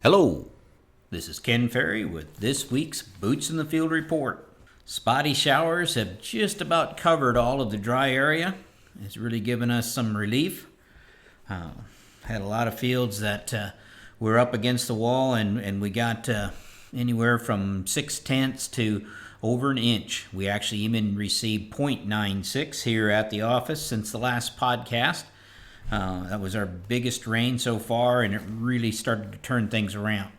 Hello, this is Ken Ferry with this week's Boots in the Field report. Spotty showers have just about covered all of the dry area. It's really given us some relief. Had a lot of fields that were up against the wall, and we got anywhere from 6/10 to over an inch. We actually even received 0.96 here at the office since the last podcast. That was our biggest rain so far, and it really started to turn things around.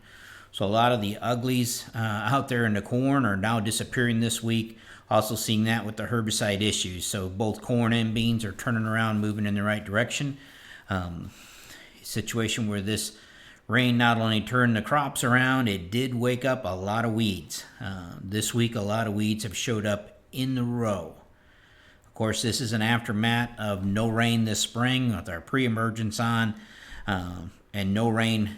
So a lot of the uglies out there in the corn are now disappearing this week. Also seeing that with the herbicide issues. So both corn and beans are turning around, moving in the right direction. Situation where this rain not only turned the crops around, it did wake up a lot of weeds. This week, a lot of weeds have showed up in the row. Of course, this is an aftermath of no rain this spring with our pre-emergence on, and no rain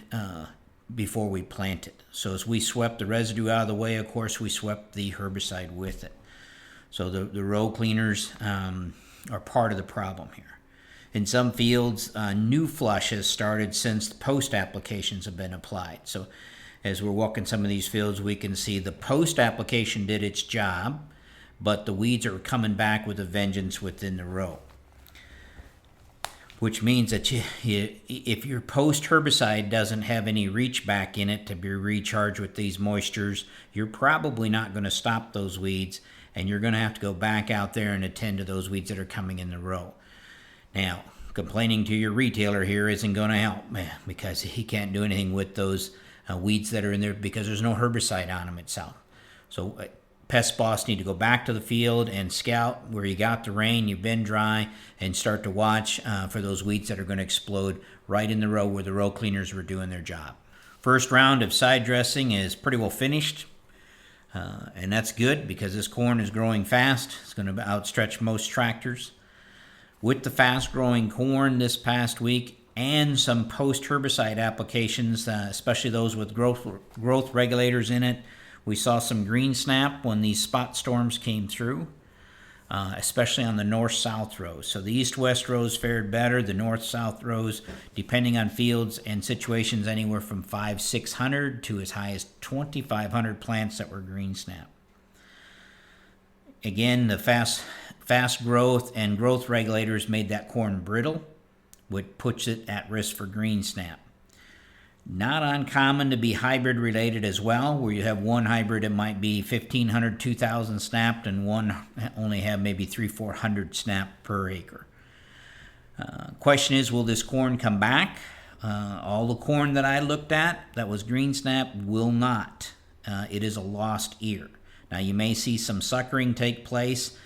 before we planted. So as we swept the residue out of the way, of course, we swept the herbicide with it. So the row cleaners are part of the problem here. In some fields, new flush has started since the post applications have been applied. So as we're walking some of these fields, we can see the post application did its job, but the weeds are coming back with a vengeance within the row. Which means that if your post herbicide doesn't have any reach back in it to be recharged with these moistures, you're probably not going to stop those weeds, and you're going to have to go back out there and attend to those weeds that are coming in the row. Now, complaining to your retailer here isn't going to help, because he can't do anything with those weeds that are in there because there's no herbicide on them itself. So Pest Boss need to go back to the field and scout where you got the rain, you've been dry, and start to watch for those weeds that are going to explode right in the row where the row cleaners were doing their job. First round of side dressing is pretty well finished, and that's good because this corn is growing fast. It's going to outstretch most tractors. With the fast-growing corn this past week and some post-herbicide applications, especially those with growth regulators in it, we saw some green snap when these spot storms came through, especially on the north-south rows. So the east-west rows fared better. The north-south rows, depending on fields and situations, anywhere from 500-600 to as high as 2,500 plants that were green snap. Again, the fast growth and growth regulators made that corn brittle, which puts it at risk for green snap. Not uncommon to be hybrid related as well, where you have one hybrid that might be 1,500, 2,000 snapped, and one only have maybe 300-400 snapped per acre. Question is, will this corn come back? All the corn that I looked at that was green snap will not. It is a lost ear. Now you may see some suckering take place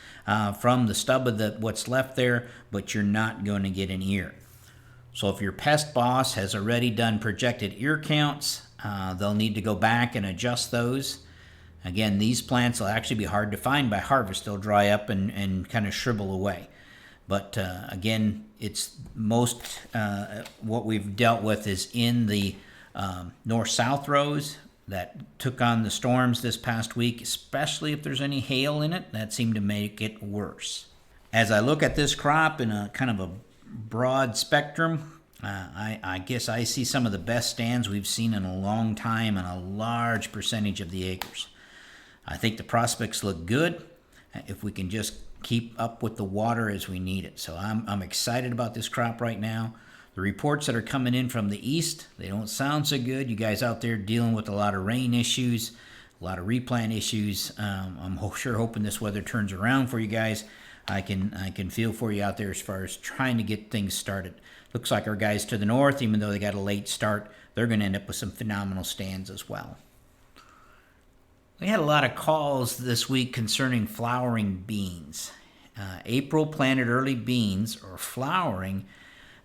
from the stub of what's left there, but you're not going to get an ear. So if your Pest Boss has already done projected ear counts, they'll need to go back and adjust those. Again, these plants will actually be hard to find by harvest. They'll dry up and kind of shrivel away. But again, it's most what we've dealt with is in the north-south rows that took on the storms this past week, especially if there's any hail in it. That seemed to make it worse. As I look at this crop in a kind of a broad spectrum, I guess I see some of the best stands we've seen in a long time on a large percentage of the acres. I think the prospects look good if we can just keep up with the water as we need it. So I'm excited about this crop right now. The reports that are coming in from the east, they don't sound so good. You guys out there dealing with a lot of rain issues, a lot of replant issues. I'm sure hoping this weather turns around for you guys. I can feel for you out there as far as trying to get things started. Looks like our guys to the north, even though they got a late start, they're going to end up with some phenomenal stands as well. We had a lot of calls this week concerning flowering beans. April planted early beans are flowering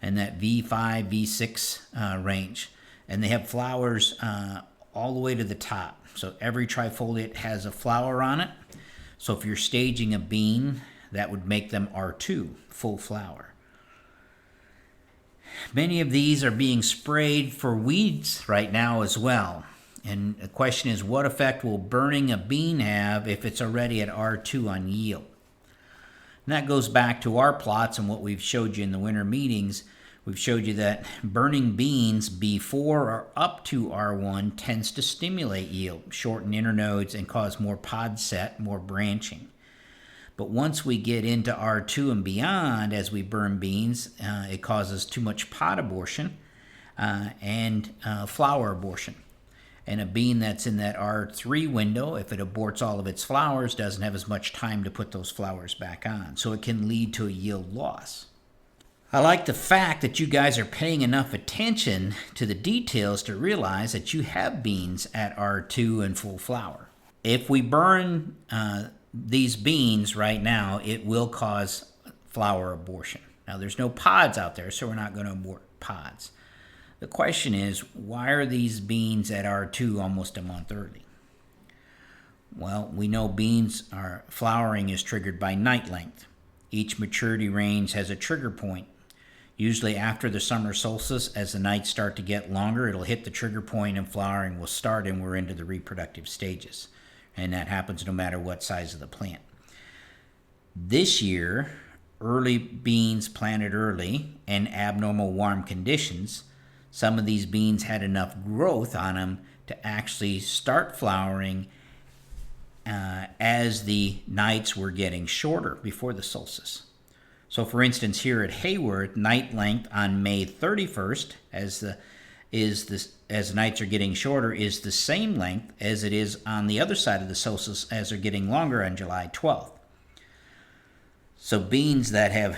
in that V5, V6 range. And they have flowers all the way to the top. So every trifoliate has a flower on it. So if you're staging a bean, that would make them R2, full flower. Many of these are being sprayed for weeds right now as well. And the question is, what effect will burning a bean have if it's already at R2 on yield? And that goes back to our plots and what we've showed you in the winter meetings, We've showed you that burning beans before or up to R1 tends to stimulate yield, shorten internodes, and cause more pod set, more branching. But once we get into R2 and beyond, as we burn beans, it causes too much pod abortion and flower abortion. And a bean that's in that R3 window, if it aborts all of its flowers, doesn't have as much time to put those flowers back on. So it can lead to a yield loss. I like the fact that you guys are paying enough attention to the details to realize that you have beans at R2 and full flower. If we burn these beans right now, it will cause flower abortion. Now, there's no pods out there, so we're not going to abort pods. The question is, why are these beans at R2 almost a month early? Well, we know beans are flowering is triggered by night length. Each maturity range has a trigger point. Usually after the summer solstice, as the nights start to get longer, it'll hit the trigger point and flowering will start, and we're into the reproductive stages. And that happens no matter what size of the plant. This year, early beans planted early and abnormal warm conditions, some of these beans had enough growth on them to actually start flowering as the nights were getting shorter before the solstice. So for instance, here at Haworth, night length on May 31st, as the nights are getting shorter, is the same length as it is on the other side of the solstice as they're getting longer on July 12th. So beans that have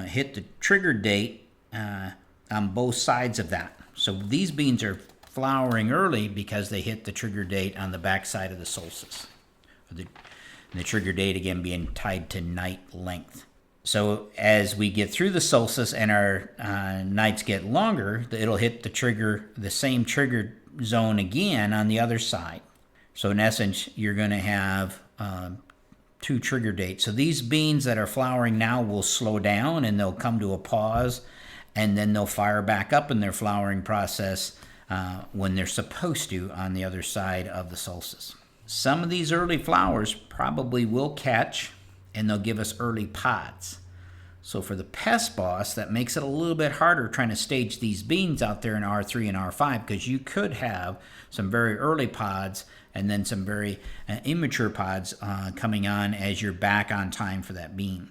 hit the trigger date on both sides of that. So these beans are flowering early because they hit the trigger date on the back side of the solstice. The trigger date again being tied to night length. So as we get through the solstice and our nights get longer, it'll hit the same trigger zone again on the other side. So in essence, you're going to have two trigger dates. So these beans that are flowering now will slow down and they'll come to a pause, and then they'll fire back up in their flowering process when they're supposed to on the other side of the solstice. Some of these early flowers probably will catch, and they'll give us early pods. So for the pest boss, that makes it a little bit harder trying to stage these beans out there in R3 and R5, because you could have some very early pods and then some very immature pods coming on as you're back on time for that bean.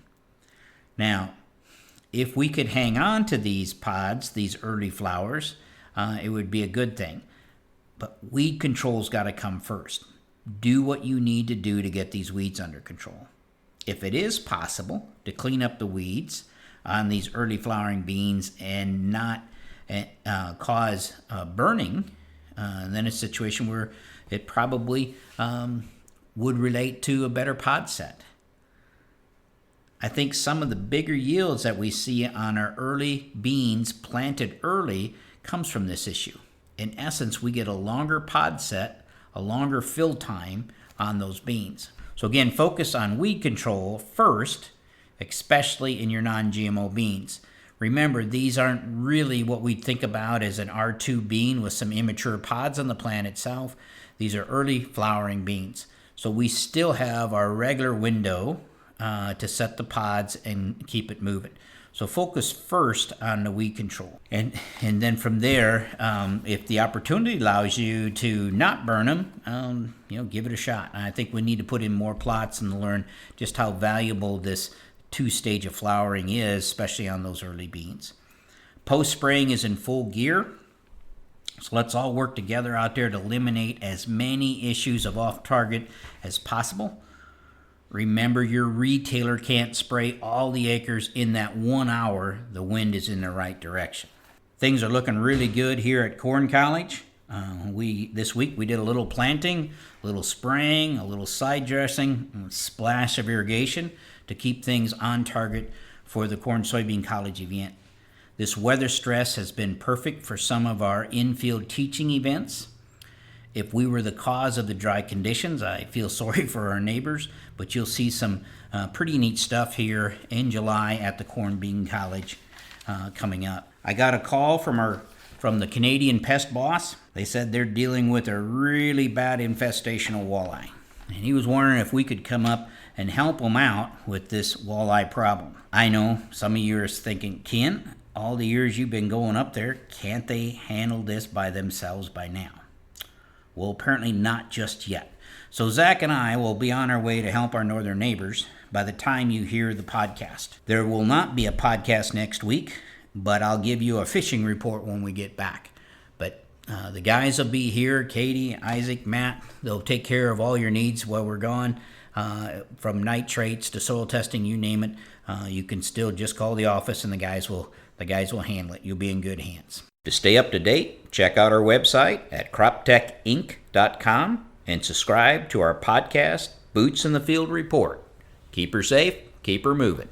Now, if we could hang on to these pods, these early flowers, it would be a good thing. But weed control's got to come first. Do what you need to do to get these weeds under control. If it is possible to clean up the weeds on these early flowering beans and not cause burning, then it's a situation where it probably would relate to a better pod set. I think some of the bigger yields that we see on our early beans planted early comes from this issue. In essence, we get a longer pod set, a longer fill time on those beans. So again, focus on weed control first, especially in your non-GMO beans. Remember, these aren't really what we think about as an R2 bean with some immature pods on the plant itself. These are early flowering beans. So we still have our regular window to set the pods and keep it moving. So focus first on the weed control. And then from there, if the opportunity allows you to not burn them, give it a shot. And I think we need to put in more plots and learn just how valuable this two-stage of flowering is, especially on those early beans. Post-spraying is in full gear. So let's all work together out there to eliminate as many issues of off-target as possible. Remember, your retailer can't spray all the acres in that 1 hour the wind is in the right direction. Things are looking really good here at Corn College. This week we did a little planting, a little spraying, a little side dressing, a splash of irrigation to keep things on target for the Corn Soybean College event. This weather stress has been perfect for some of our in-field teaching events. If we were the cause of the dry conditions, I feel sorry for our neighbors, but you'll see some pretty neat stuff here in July at the Corn Bean College coming up. I got a call from the Canadian Pest Boss. They said they're dealing with a really bad infestation of walleye. And he was wondering if we could come up and help them out with this walleye problem. I know some of you are thinking, Ken, all the years you've been going up there, can't they handle this by themselves by now? Well, apparently not just yet. So Zach and I will be on our way to help our northern neighbors by the time you hear the podcast. There will not be a podcast next week, but I'll give you a fishing report when we get back. But the guys will be here, Katie, Isaac, Matt. They'll take care of all your needs while we're gone, from nitrates to soil testing, you name it. You can still just call the office and the guys will handle it. You'll be in good hands. To stay up to date, check out our website at croptechinc.com and subscribe to our podcast, Boots in the Field Report. Keep her safe, keep her moving.